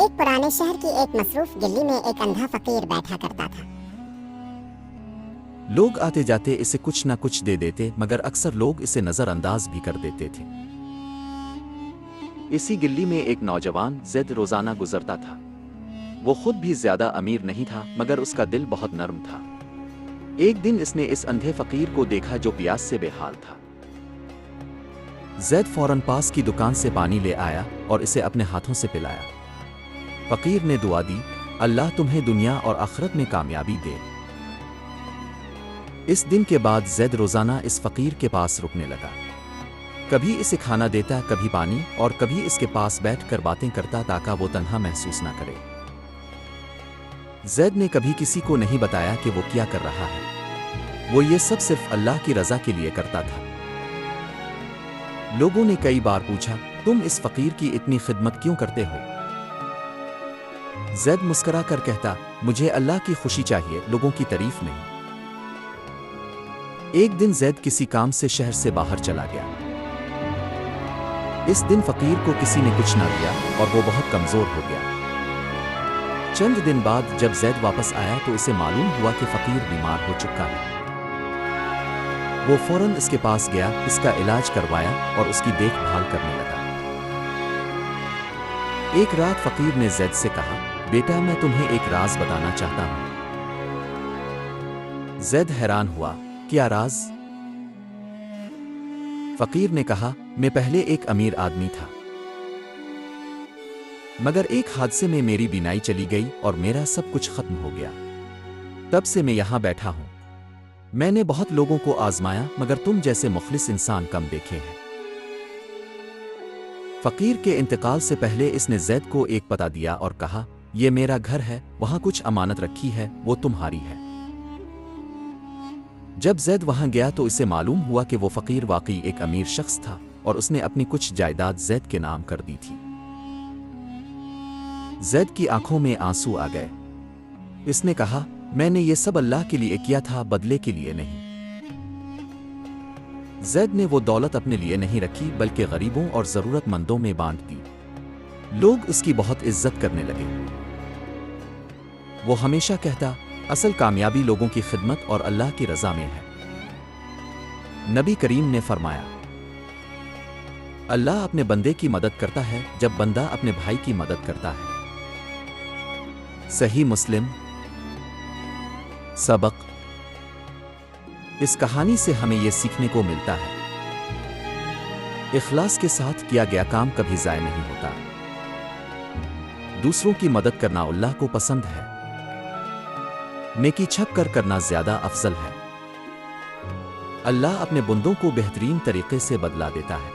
एक पुराने शहर की एक मसरूफ गली में एक अंधा फकीर बैठा करता था। लोग आते जाते इसे कुछ न कुछ दे देते, मगर अक्सर लोग इसे नजरअंदाज भी कर देते थे। इसी गली में एक नौजवान ज़ैद रोजाना गुजरता था। वो खुद भी ज्यादा अमीर नहीं था, मगर उसका दिल बहुत नर्म था। एक दिन इसने इस अंधे फकीर को देखा जो प्यास से बेहाल था। ज़ैद फौरन पास की दुकान से पानी ले आया और इसे अपने हाथों से पिलाया। फकीर ने दुआ दी, अल्लाह तुम्हें दुनिया और आखिरत में कामयाबी दे। इस दिन के बाद ज़ैद रोजाना इस फकीर के पास रुकने लगा। कभी इसे खाना देता, कभी पानी, और कभी इसके पास बैठकर बातें करता ताकि वो तन्हा महसूस ना करे। ज़ैद ने कभी किसी को नहीं बताया कि वो क्या कर रहा है। वो ये सब सिर्फ अल्लाह की रज़ा के लिए करता था। लोगों ने कई बार पूछा, तुम इस फकीर की इतनी खिदमत क्यों करते हो? ज़ैद मुस्कुरा कर कहता, मुझे अल्लाह की खुशी चाहिए, लोगों की तारीफ नहीं। एक दिन ज़ैद किसी काम से शहर से बाहर चला गया। इस दिन फकीर को किसी ने कुछ ना दिया और वो बहुत कमजोर हो गया। चंद दिन बाद जब ज़ैद वापस आया तो इसे मालूम हुआ कि फकीर बीमार हो चुका है। वो फौरन इसके पास गया, इसका इलाज करवाया और उसकी देखभाल करने लगा। एक रात फकीर ने ज़ैद से कहा, बेटा मैं तुम्हें एक राज बताना चाहता हूं। ज़ैद हैरान हुआ, क्या राज? फकीर ने कहा, मैं पहले एक अमीर आदमी था, मगर एक हादसे में मेरी बीनाई चली गई और मेरा सब कुछ खत्म हो गया। तब से मैं यहां बैठा हूं। मैंने बहुत लोगों को आजमाया, मगर तुम जैसे मुखलिस इंसान कम देखे हैं। फकीर के इंतकाल से पहले इसने ज़ैद को एक पता दिया और कहा, यह मेरा घर है, वहां कुछ अमानत रखी है, वो तुम्हारी है। जब ज़ैद वहां गया तो इसे मालूम हुआ कि वो फकीर वाकई एक अमीर शख्स था और उसने अपनी कुछ जायदाद ज़ैद के नाम कर दी थी। ज़ैद की आंखों में आंसू आ गए। इसने कहा, मैंने ये सब अल्लाह के लिए किया था, बदले के लिए नहीं। ज़ैद ने वो दौलत अपने लिए नहीं रखी, बल्कि गरीबों और ज़रूरतमंदों में बांट दी। लोग उसकी बहुत इज्जत करने लगे। वो हमेशा कहता, असल कामयाबी लोगों की खिदमत और अल्लाह की रज़ा में है। नबी करीम ने फरमाया, अल्लाह अपने बंदे की मदद करता है जब बंदा अपने भाई की मदद करता है। सही मुस्लिम। सबक। इस कहानी से हमें यह सीखने को मिलता है, इखलास के साथ किया गया काम कभी ज़ाया नहीं होता। दूसरों की मदद करना अल्लाह को पसंद है। नेकी छप कर करना ज्यादा अफजल है। अल्लाह अपने बंदों को बेहतरीन तरीके से बदला देता है।